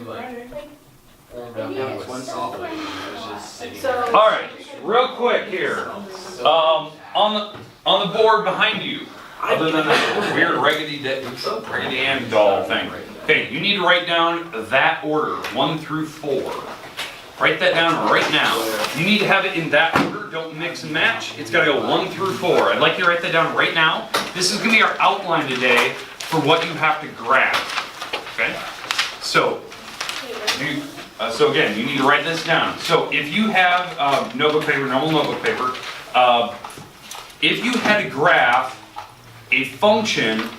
All right, real quick here. On the board behind you, other than that weird raggedy Ann doll thing. Okay, you need to write down that order, 1 through 4. Write that down right now. You need to have it in that order. Don't mix and match. It's got to go 1 through 4. I'd like you to write that down right now. This is going to be our outline today for what you have to graph. Okay? So again, you need to write this down. So if you have notebook paper, normal notebook paper, if you had to graph a function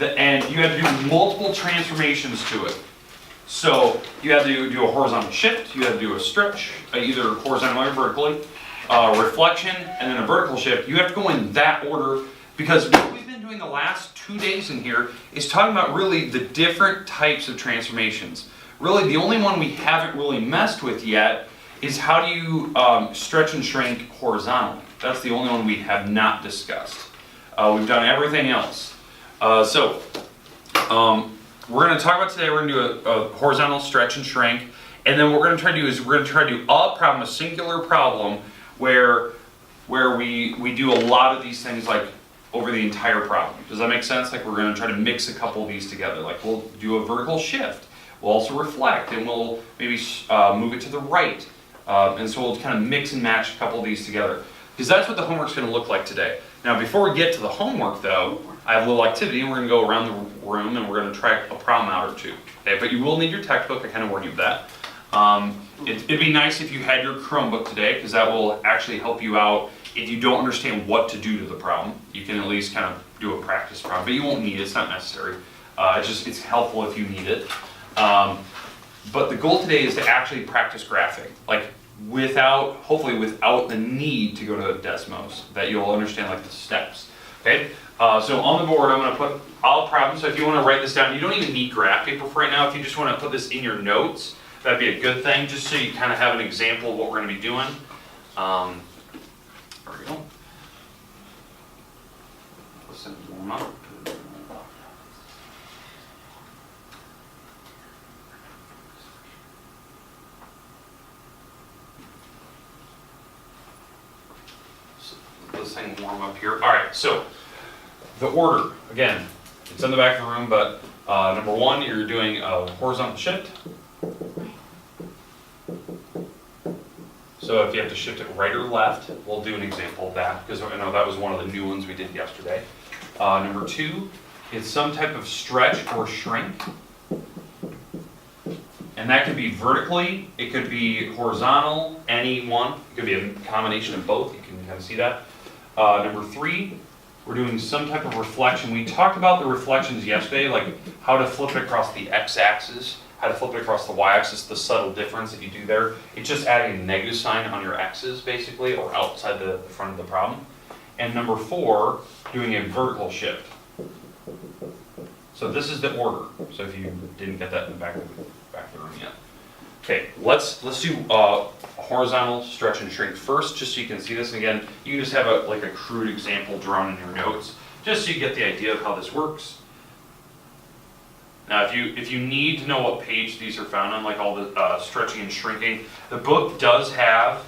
and you had to do multiple transformations to it. So you had to do a horizontal shift, you had to do a stretch, either horizontally or vertically, reflection, and then a vertical shift. You have to go in that order because what we've been doing the last 2 days in here is talking about really the different types of transformations. Really, the only one we haven't really messed with yet is how do you stretch and shrink horizontally. That's the only one we have not discussed. We've done everything else. We're going to talk about today, we're going to do a horizontal stretch and shrink, and then what we're going to try to do is we're going to try to do a problem, a singular problem, where we do a lot of these things like over the entire problem. Does that make sense? Like we're going to try to mix a couple of these together. Like we'll do a vertical shift, we'll also reflect, and we'll maybe move it to the right. And so we'll kind of mix and match a couple of these together. Because that's what the homework's going to look like today. Now before we get to the homework though, I have a little activity and we're going to go around the room and we're going to try a problem out or two. Okay, but you will need your textbook, I kind of warned you of that. It'd be nice if you had your Chromebook today because that will actually help you out if you don't understand what to do to the problem. You can at least kind of do a practice problem, but you won't need it, it's not necessary. It's helpful if you need it. But the goal today is to actually practice graphing. Like hopefully without the need to go to Desmos, that you'll understand like the steps. Okay, so on the board I'm going to put all problems. So if you want to write this down, you don't even need graph paper for right now. If you just want to put this in your notes, that'd be a good thing, just so you kind of have an example of what we're going to be doing. There we go. Let's warm up. This thing warm up here. All right, so the order, again, it's in the back of the room, but number 1, you're doing a horizontal shift. So if you have to shift it right or left, we'll do an example of that, because I know that was one of the new ones we did yesterday. Number 2 is some type of stretch or shrink. And that could be vertically, it could be horizontal, any one. It could be a combination of both, you can kind of see that. Number 3, we're doing some type of reflection. We talked about the reflections yesterday, like how to flip it across the x-axis, how to flip it across the y-axis, the subtle difference that you do there. It's just adding a negative sign on your x's, basically, or outside the front of the problem. And number 4, doing a vertical shift. So this is the order. So if you didn't get that in the back of the room yet. Okay, let's do horizontal stretch and shrink first, just so you can see this. And again, you can just have a crude example drawn in your notes, just so you get the idea of how this works. Now, if you need to know what page these are found on, like all the stretching and shrinking, the book does have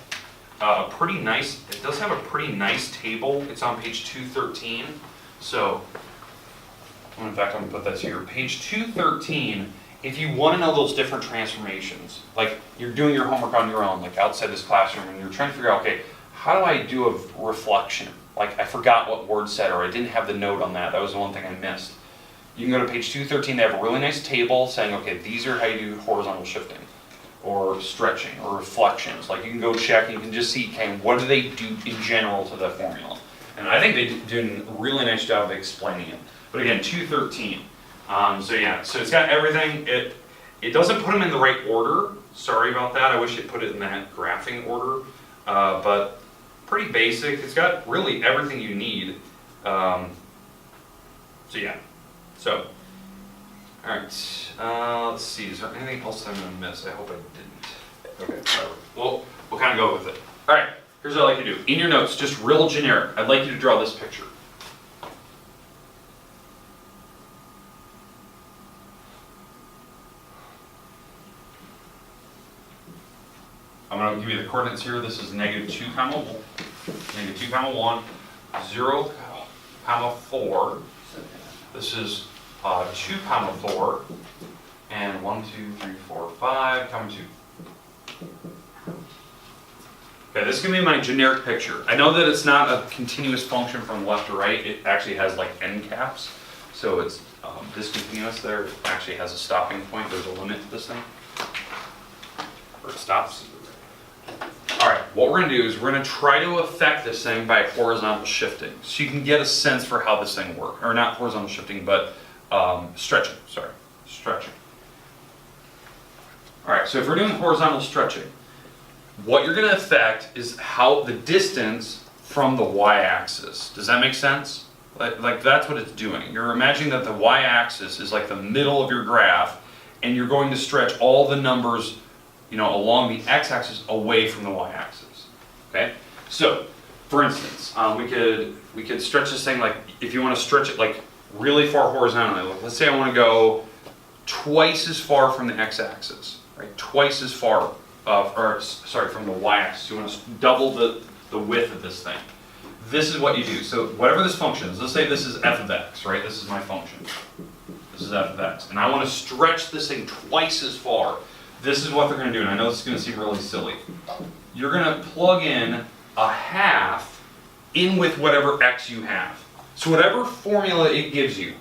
a pretty nice table. It's on page 213. So, in fact, I'm going to put that here. Page 213. If you want to know those different transformations, like you're doing your homework on your own, like outside this classroom, and you're trying to figure out, okay, how do I do a reflection? Like I forgot what word set, or I didn't have the note on that. That was the one thing I missed. You can go to page 213. They have a really nice table saying, okay, these are how you do horizontal shifting, or stretching, or reflections. Like you can go check and you can just see, okay, what do they do in general to the formula? And I think they do a really nice job of explaining it. But again, 213. So it's got everything. It doesn't put them in the right order. Sorry about that. I wish it put it in that graphing order. But pretty basic. It's got really everything you need. All right. Let's see. Is there anything else I'm going to miss? I hope I didn't. Okay. We'll kind of go with it. All right. Here's what I like to do. In your notes, just real generic. I'd like you to draw this picture. I'm going to give you the coordinates here. This is negative 2 comma 1, 0 comma 4. This is 2 comma 4, and 1, 2, 3, 4, 5 comma 2. Okay, this is going to be my generic picture. I know that it's not a continuous function from left to right. It actually has like end caps. So it's discontinuous there. It actually has a stopping point. There's a limit to this thing. Or it stops. All right, what we're going to do is we're going to try to affect this thing by horizontal shifting. So you can get a sense for how this thing works. Or not horizontal shifting, but stretching. Sorry, stretching. All right, so if we're doing horizontal stretching, what you're going to affect is how the distance from the y-axis. Does that make sense? Like that's what it's doing. You're imagining that the y-axis is like the middle of your graph, and you're going to stretch all the numbers, along the x-axis away from the y-axis. Okay. So, for instance, we could stretch this thing like if you want to stretch it like really far horizontally. Like, let's say I want to go twice as far from the x-axis, right? Twice as far. From the y-axis. You want to double the width of this thing. This is what you do. So whatever this function is, let's say this is f of x, right? This is my function. This is f of x. And I want to stretch this thing twice as far. This is what they're going to do. And I know this is going to seem really silly. You're going to plug in a half in with whatever x you have. So whatever formula it gives you,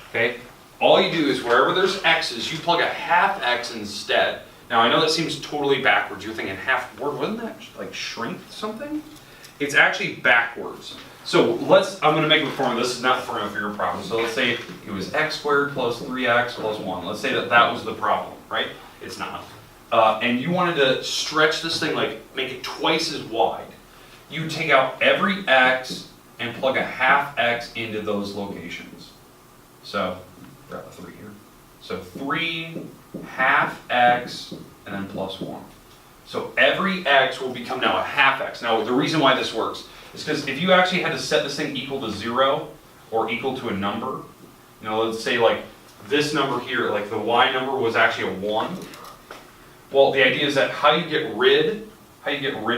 okay? All you do is wherever there's x's, you plug a half x instead. Now, I know that seems totally backwards. You're thinking half word, wouldn't that like shrink something? It's actually backwards. So I'm going to make a formula. This is not the formula for your problem. So let's say it was x squared plus 3x plus 1. Let's say that was the problem, right? It's not. And you wanted to stretch this thing, like make it twice as wide. You take out every x and plug a half x into those locations. So, grab a 3 here. So 3 half x and then plus 1. So every x will become now a half x. Now the reason why this works is because if you actually had to set this thing equal to 0 or equal to a number, let's say like this number here, like the y number was actually a 1. Well, the idea is that how you get rid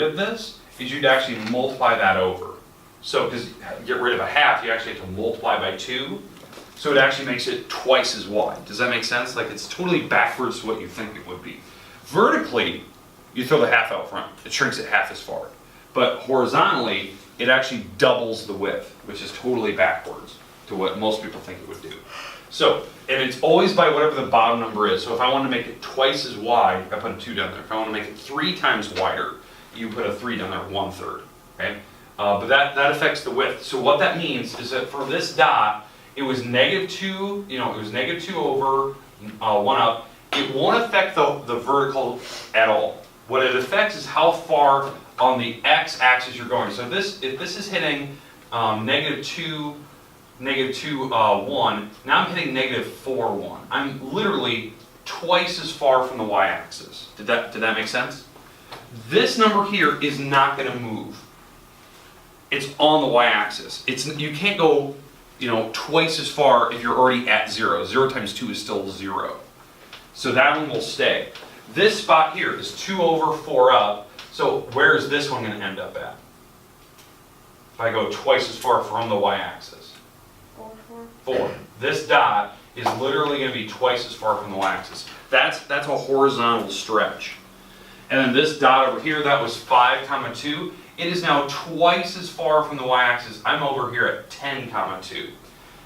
of this is you'd actually multiply that over. So because get rid of a half, you actually have to multiply by 2. So it actually makes it twice as wide. Does that make sense? Like it's totally backwards to what you think it would be. Vertically, you throw the half out front. It shrinks it half as far. But horizontally, it actually doubles the width, which is totally backwards to what most people think it would do. So, and it's always by whatever the bottom number is. So if I want to make it twice as wide, I put a 2 down there. If I want to make it 3 times wider, you put a 3 down there, 1/3. Okay? But that affects the width. So what that means is that for this dot, it was -2, it was -2 over 1 up. It won't affect the vertical at all. What it affects is how far on the x-axis you're going. So if this is hitting -2, -1, now I'm hitting -4, 1. I'm literally twice as far from the y-axis. Did that make sense? This number here is not going to move. It's on the y-axis. You can't go twice as far if you're already at 0. 0 times 2 is still 0. So that one will stay. This spot here is 2 over 4 up. So where is this one going to end up at? If I go twice as far from the y-axis. 4. This dot is literally going to be twice as far from the y-axis. That's a horizontal stretch. And then this dot over here, that was 5, 2. It is now twice as far from the y-axis. I'm over here at 10, 2.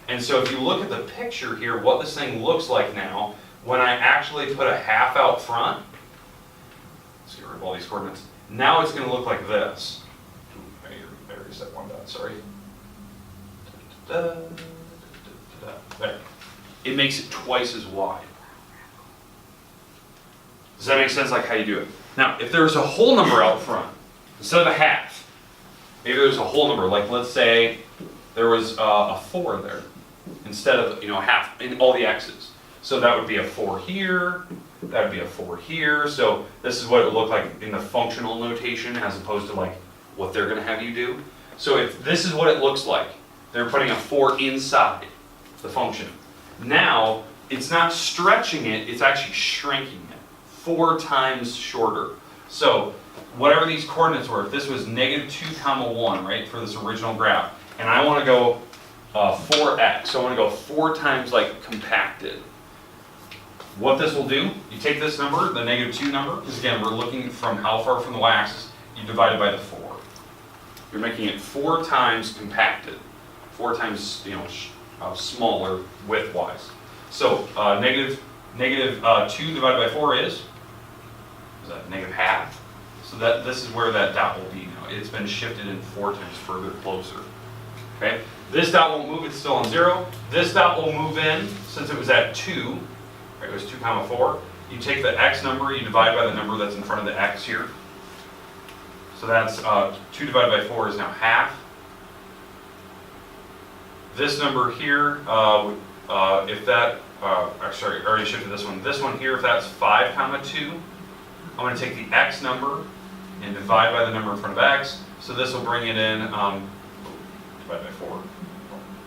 And so if you look at the picture here, what this thing looks like now, when I actually put a half out front, let's get rid of all these coordinates. Now it's going to look like this. I already set one dot, sorry. There. It makes it twice as wide. Does that make sense, like how you do it? Now, if there's a whole number out front, instead of a half, maybe there's a whole number, like let's say there was a 4 there, instead of half in all the x's. So that would be a 4 here, that would be a 4 here. So this is what it would look like in the functional notation as opposed to like what they're going to have you do. So if this is what it looks like, they're putting a 4 inside the function. Now, it's not stretching it, it's actually shrinking it. 4 times shorter. So whatever these coordinates were, if this was negative 2 comma 1, right, for this original graph, and I want to go 4x, so I want to go 4 times like compacted. What this will do, you take this number, the negative 2 number, because again, we're looking from how far from the y-axis, you divide it by the 4. You're making it 4 times compacted, 4 times, smaller width-wise. So negative 2 divided by 4 is that negative half? So that this is where that dot will be now. It's been shifted in 4 times further closer. Okay? This dot won't move, it's still on 0. This dot will move in, since it was at 2, right, it was 2 comma 4. You take the x number, you divide by the number that's in front of the x here. So that's 2 divided by 4 is now half. This number here, if that, sorry, I already shifted this one. This one here, if that's 5 comma 2, I'm going to take the x number and divide by the number in front of x. So this will bring it in, divide by 4.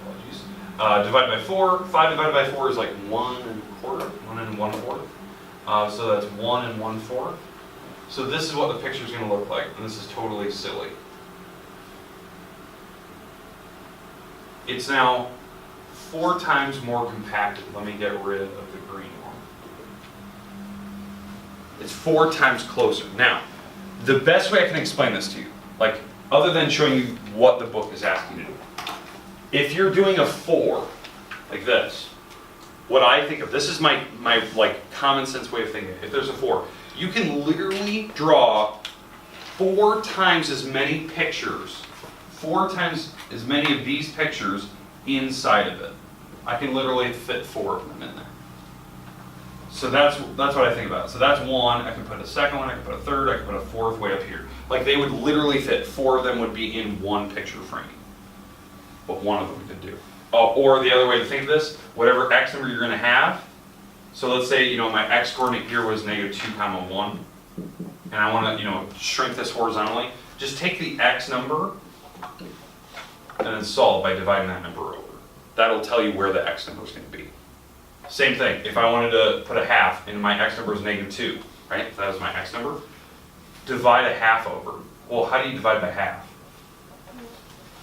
Apologies. Divide by 4. 5 divided by 4 is like 1 1/4, 1 1/4. So that's 1 1/4. So this is what the picture is going to look like, and this is totally silly. It's now 4 times more compacted. Let me get rid of the green one. It's 4 times closer. Now, the best way I can explain this to you, like other than showing you what the book is asking you to do, if you're doing a 4 like this, what I think of, this is my like common sense way of thinking. If there's a 4, you can literally draw 4 times as many pictures, 4 times as many of these pictures inside of it. I can literally fit 4 of them in there. So that's what I think about. So that's 1. I can put a second one. I can put a third. I can put a fourth way up here. Like they would literally fit. 4 of them would be in one picture frame. But one of them we could do. Or the other way to think of this, whatever x number you're going to have. So let's say my x coordinate here was negative 2 comma 1, and I want to shrink this horizontally. Just take the x number and then solve by dividing that number over. That'll tell you where the x number is going to be. Same thing, if I wanted to put a half and my x number is negative 2, right? If that was my x number, divide a half over. Well, how do you divide by half?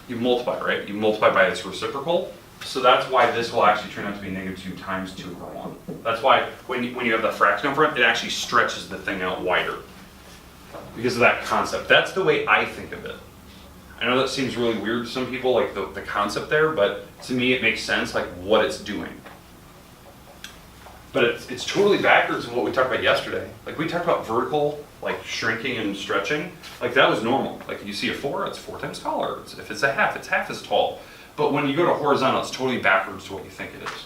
You multiply, right? You multiply by its reciprocal. So that's why this will actually turn out to be negative 2 times 2 over 1. That's why when you have the fraction in front, it actually stretches the thing out wider. Because of that concept. That's the way I think of it. I know that seems really weird to some people, like the concept there, but to me it makes sense, like what it's doing. But it's totally backwards in what we talked about yesterday. Like we talked about vertical, like shrinking and stretching. Like that was normal. Like you see a 4, it's 4 times taller. If it's a half, it's half as tall. But when you go to horizontal, it's totally backwards to what you think it is.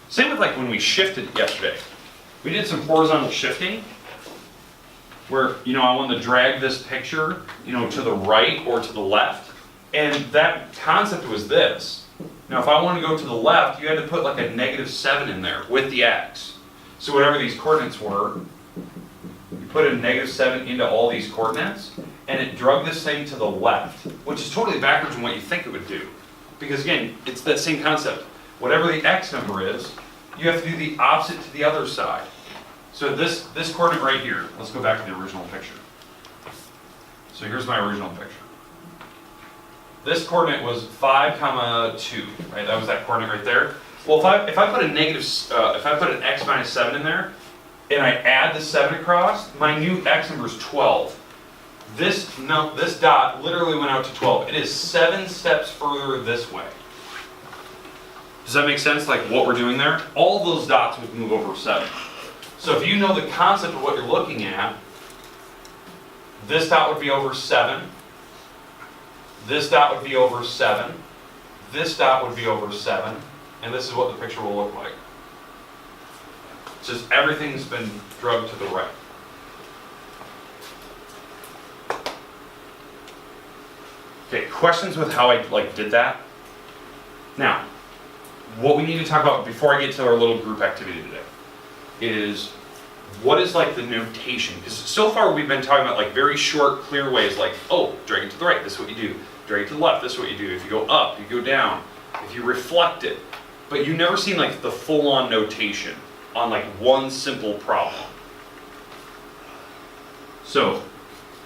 Same with like when we shifted yesterday. We did some horizontal shifting where, I wanted to drag this picture, to the right or to the left. And that concept was this. Now, if I wanted to go to the left, you had to put like a negative 7 in there with the x. So whatever these coordinates were, you put a negative 7 into all these coordinates, and it drug this thing to the left, which is totally backwards from what you think it would do. Because again, it's that same concept. Whatever the x number is, you have to do the opposite to the other side. So this coordinate right here, let's go back to the original picture. So here's my original picture. This coordinate was 5 comma 2, right? That was that coordinate right there. Well, if I put a negative, if I put an x minus 7 in there, and I add the 7 across, my new x number is 12. This dot literally went out to 12. It is 7 steps further this way. Does that make sense, like what we're doing there? All those dots would move over 7. So if you know the concept of what you're looking at, this dot would be over 7. This dot would be over 7. This dot would be over 7. And this is what the picture will look like. It's just everything's been drugged to the right. Okay, questions with how I did that? Now, what we need to talk about before I get to our little group activity today is what is the notation? Because so far we've been talking about very short, clear ways like, oh, drag it to the right, this is what you do. Drag it to the left, this is what you do. If you go up, you go down. If you reflect it. But you've never seen the full-on notation on one simple problem. So,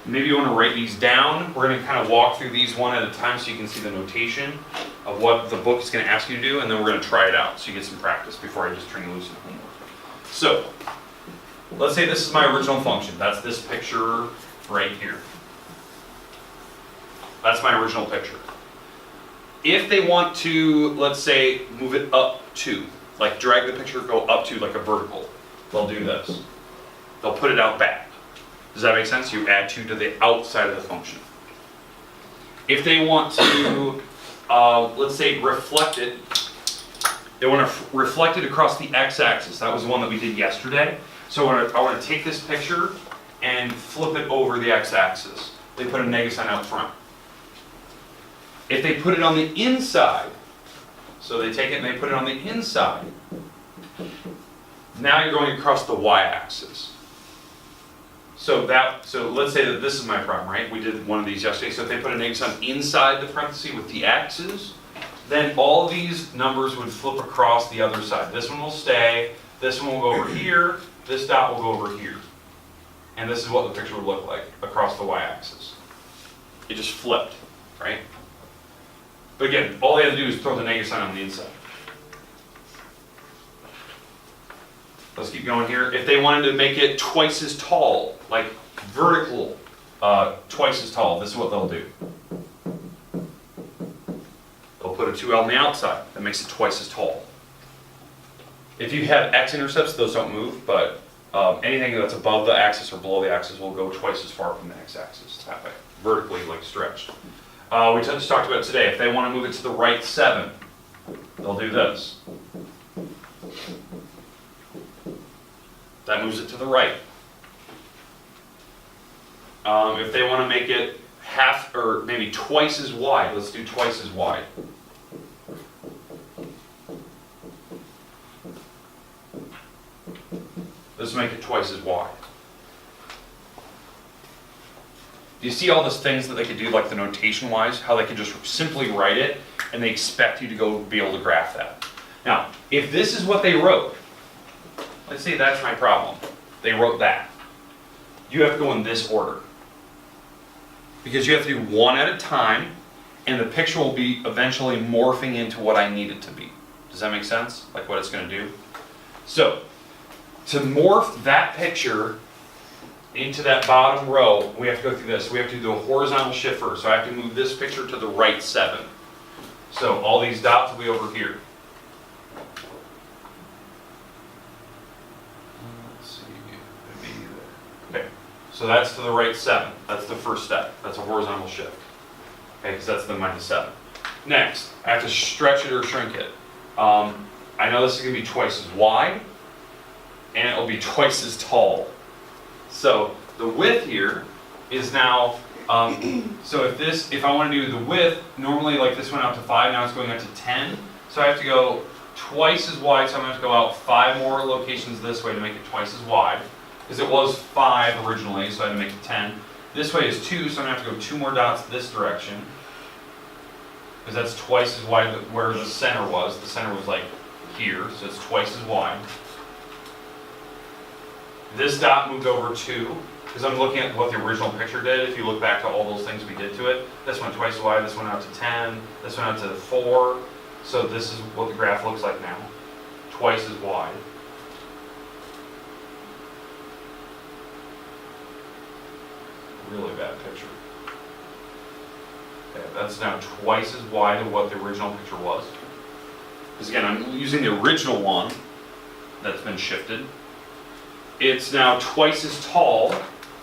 maybe you want to write these down. We're going to kind of walk through these one at a time so you can see the notation of what the book is going to ask you to do, and then we're going to try it out so you get some practice before I just turn you loose in homework. So, let's say this is my original function. That's this picture right here. That's my original picture. If they want to, let's say, move it up 2, like drag the picture, go up 2 like a vertical, they'll do this. They'll put it out back. Does that make sense? You add 2 to the outside of the function. If they want to, let's say, reflect it, they want to reflect it across the x-axis. That was the one that we did yesterday. So I want to take this picture and flip it over the x-axis. They put a negative sign out front. If they put it on the inside, so they take it and they put it on the inside, now you're going across the y-axis. So let's say that this is my problem, right? We did one of these yesterday. So if they put a negative sign inside the parenthesis with the x's, then all these numbers would flip across the other side. This one will stay, this one will go over here, this dot will go over here. And this is what the picture would look like across the y-axis. It just flipped, right? But again, all they had to do is throw the negative sign on the inside. Let's keep going here. If they wanted to make it twice as tall, like vertical, twice as tall, this is what they'll do. They'll put a 2L on the outside. That makes it twice as tall. If you have x-intercepts, those don't move, but anything that's above the axis or below the axis will go twice as far from the x-axis, that way, vertically, like stretched. We just talked about it today. If they want to move it to the right 7, they'll do this. That moves it to the right. If they want to make it half or maybe twice as wide, let's do twice as wide. Let's make it twice as wide. Do you see all those things that they could do, like the notation-wise, how they could just simply write it, and they expect you to go be able to graph that? Now, if this is what they wrote, let's say that's my problem. They wrote that. You have to go in this order. Because you have to do one at a time, and the picture will be eventually morphing into what I need it to be. Does that make sense? Like what it's going to do? So, to morph that picture into that bottom row, we have to go through this. We have to do the horizontal shift first. So I have to move this picture to the right 7. So all these dots will be over here. Let's see, it'd be there. Okay, so that's to the right 7. That's the first step. That's a horizontal shift. Okay, because that's the -7. Next, I have to stretch it or shrink it. I know this is going to be twice as wide, and it will be twice as tall. So the width here is now, so if I want to do the width, normally like this went out to 5, now it's going out to 10. So I have to go twice as wide, so I'm going to have to go out 5 more locations this way to make it twice as wide. Because it was 5 originally, so I had to make it 10. This way is 2, so I'm going to have to go 2 more dots this direction. Because that's twice as wide where the center was. The center was like here, so it's twice as wide. This dot moved over 2, because I'm looking at what the original picture did. If you look back to all those things we did to it, this went twice as wide, this went out to 10, this went out to 4. So this is what the graph looks like now, twice as wide. Really bad picture. Okay, that's now twice as wide of what the original picture was. Because again, I'm using the original one that's been shifted. It's now twice as tall.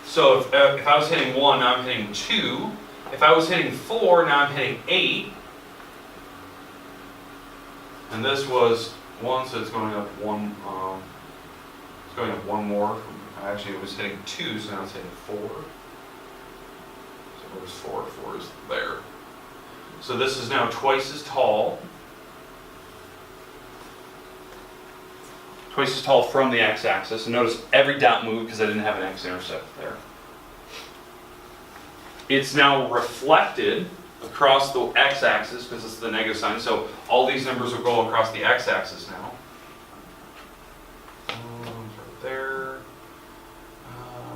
So if I was hitting 1, now I'm hitting 2. If I was hitting 4, now I'm hitting 8. And this was 1, so it's going up 1. It's going up 1 more. Actually, it was hitting 2, so now it's hitting 4. So where's 4? 4 is there. So this is now twice as tall. Twice as tall from the x-axis. And notice every dot moved because I didn't have an x-intercept there. It's now reflected across the x-axis because it's the negative sign. So all these numbers will go across the x-axis now. Right there,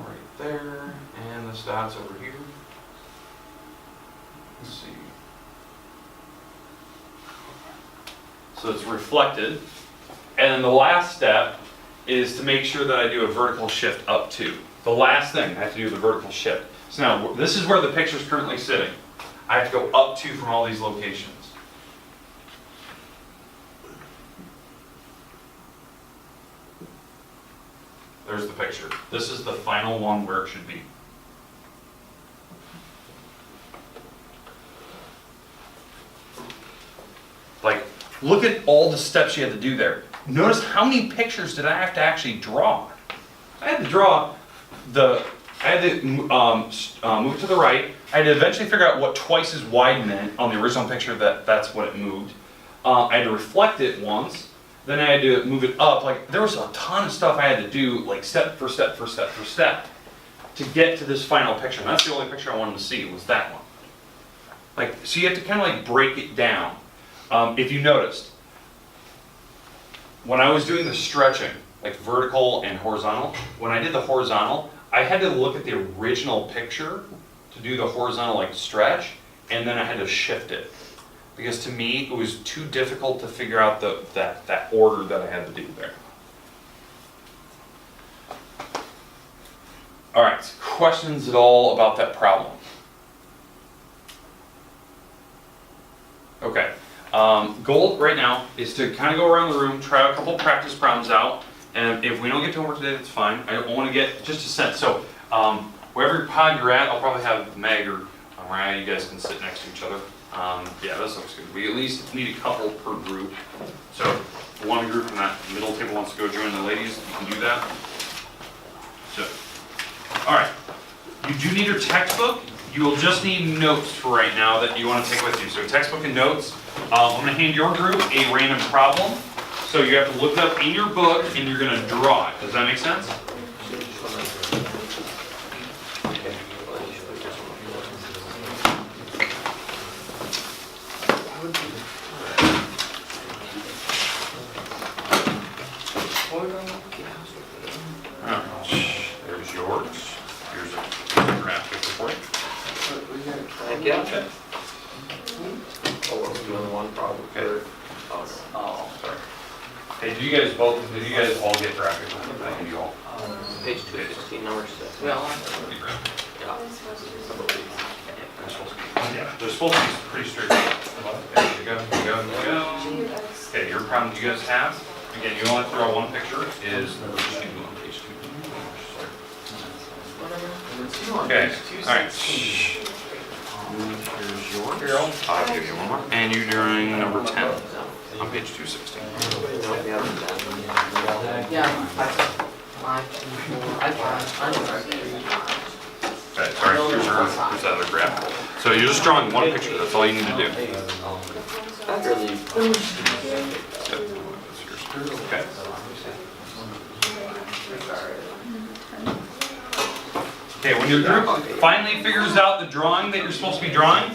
right there, and this stats over here. Let's see. So it's reflected. And then the last step is to make sure that I do a vertical shift up to. The last thing I have to do is a vertical shift. So now, this is where the picture is currently sitting. I have to go up to from all these locations. There's the picture. This is the final one where it should be. Like, look at all the steps you had to do there. Notice how many pictures did I have to actually draw? I had to draw I had to move to the right. I had to eventually figure out what twice as wide meant on the original picture that's what it moved. I had to reflect it once. Then I had to move it up. Like, there was a ton of stuff I had to do, like step for step for step for step, to get to this final picture. And that's the only picture I wanted to see, was that one. Like, so you have to kind of like break it down. If you noticed, when I was doing the stretching, like vertical and horizontal, when I did the horizontal, I had to look at the original picture to do the horizontal like stretch, and then I had to shift it. Because to me, it was too difficult to figure out that order that I had to do there. All right, questions at all about that problem? Okay, goal right now is to kind of go around the room, try a couple practice problems out, and if we don't get to homework today, that's fine. I want to get just a sense. So, wherever pod you're at, I'll probably have Meg or Mariah, you guys can sit next to each other. Yeah, this looks good. We at least need a couple per group. So, if one group from that middle table wants to go join the ladies, you can do that. So, all right. You do need your textbook. You will just need notes for right now that you want to take with you. So, textbook and notes. I'm going to hand your group a random problem. So, you have to look it up in your book and you're going to draw it. Does that make sense? There's yours. Here's a graph paper for you. Yeah. Oh, we're doing one problem Okay. Oh, Sorry. Hey, did you guys all get graph paper? I think you all. page 216, number 6. Yeah. They're supposed to be pretty straightforward. There you go, there you go, there you go. Okay, your problem you guys have, again, you only have to draw one picture, is number 2 on page 2. Okay, all right. Here's yours. Here, I'll give you one more. And you're doing number 10 on page 216. Okay, sorry, here's that other graph. So you're just drawing one picture, that's all you need to do. That's really... Okay. Okay, when your group finally figures out the drawing that you're supposed to be drawing,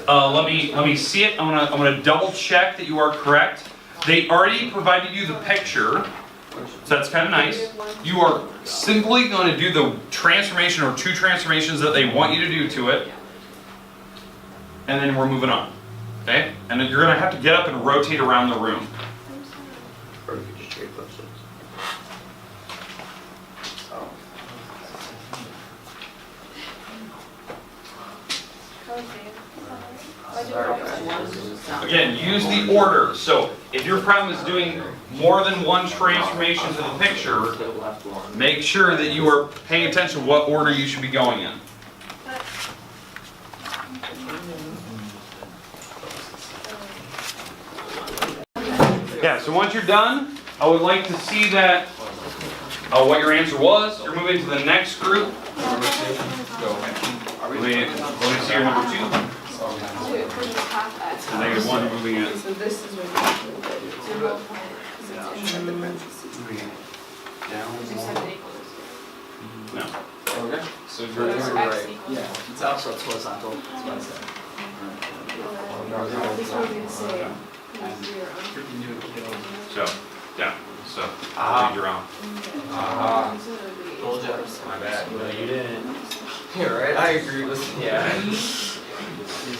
let me see it. I'm gonna double check that you are correct. They already provided you the picture, so that's kind of nice. You are simply going to do the transformation or 2 transformations that they want you to do to it, and then we're moving on. Okay, and then you're going to have to get up and rotate around the room. Or you could just trade questions. Again, use the order. So if your problem is doing more than one transformation to the picture, make sure that you are paying attention to what order you should be going in. Yeah, so once you're done, I would like to see that what your answer was. You're moving to the next group. Let me see your number 2. -1 moving in. So this is when you move it. 0 because it's inside the parentheses. Because you said it equals. No. Okay. So So you're it's right. X equals. Yeah, it's also horizontal. That's what I said. This one would say 0. So, yeah. So, read your own. Ah. So it would be Told ya. H+. My bad. No, you didn't. Yeah, right, I agree with, yeah.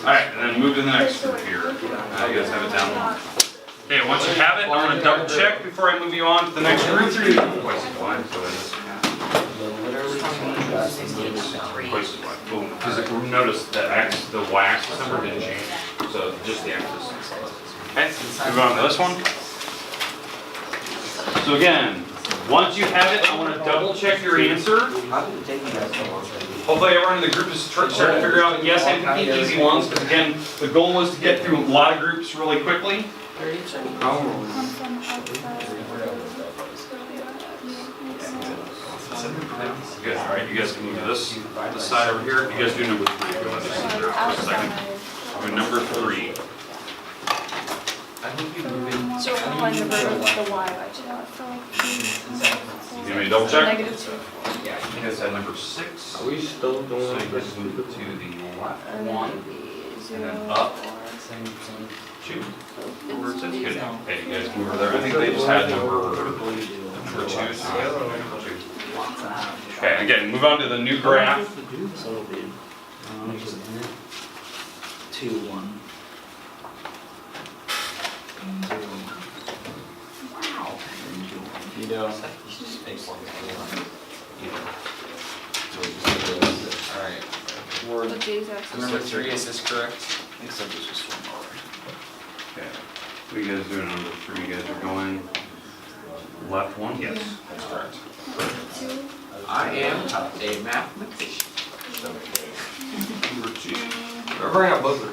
Alright, and then move to the next group here. Now you guys have it down. Okay, once you have it, I'm gonna double check before I move you on to the next group. Twice as wide, so it is. Twice as wide. Boom. Because notice the y-axis number didn't change, so just the axis. Okay, move on to this one. So again, once you have it, I want to double check your answer. How did it take you guys so long? Hopefully everyone in the group is starting to figure out, yes, I'm picking easy ones, because again, the goal was to get through a lot of groups really quickly. Good, alright, you guys can move to this side over here. You guys do number 3, if you want to just sit there for a second. We're number 3. I think you move in. So we'll find the verb with the y, right? You know, I feel like You want me to double check? -2. Yeah, you guys have number 6. Are we still So doing you guys move to the left And then one, it'd be and then 0, up. 4. 2. Where it says good. Okay, you guys move over there. I think they just had number 2. So okay, again, move on to the new graph. So it'll be, just in it. 2, 1. Wow. You know. Alright. The J's axis. Number 3, is this correct? Except it's just one more. Okay. What are you guys doing on number 3? You guys are going left one? Yes, that's correct. 2. I am a mathematician. Number 2. Bring up Booker.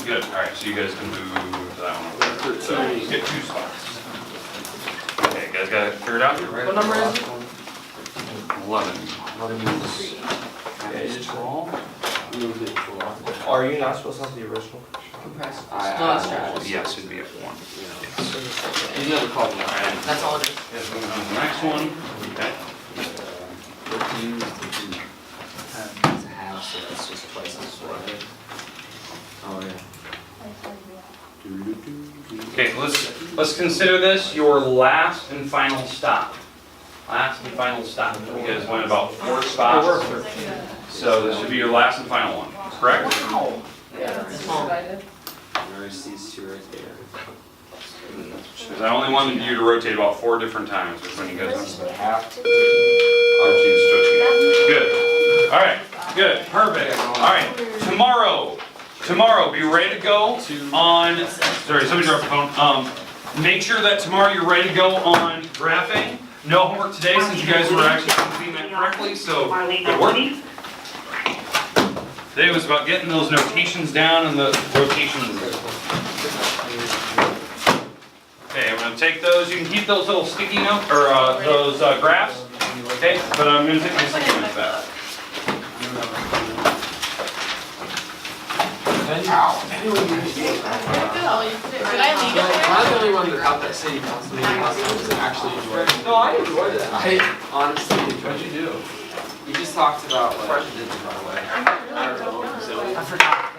Good. Alright, so you guys can move that one over there. So you get 2 spots. Okay, you guys got it figured out? What number is it? 11. Okay, just Scroll. Are you not supposed to have the original? Compressed. I- No, that's trash. Yes, it'd be F1. Yes. You never called me. Alright. That's all it is. Guys moving on to the next one. Okay. 14 it's a half, so that's just twice as wide. Oh, yeah. Okay, let's consider this your last and final stop. Last and final stop. You guys went about 4 spots. So this should be your last and final one, correct? Yeah, that's divided. There's these 2 right there. Because I only wanted you to rotate about 4 different times, which one you guys want? Half. Archie stretching. Good. All right. Good. Perfect. All right. Tomorrow, be ready to go on. Sorry, somebody dropped the phone. Make sure that tomorrow you're ready to go on graphing. No homework today since you guys were actually completing that correctly. So good work. Today was about getting those notations down and the rotations. Okay, I'm going to take those. You can keep those little sticky notes or those graphs. Okay, but I'm going to take my sticky notes back. Did I leave it there? I'm the only one that got that city council meeting actually enjoyed it. No, I enjoyed it. I honestly enjoyed it. What'd you do? We just talked about like. President, by the way. I forgot.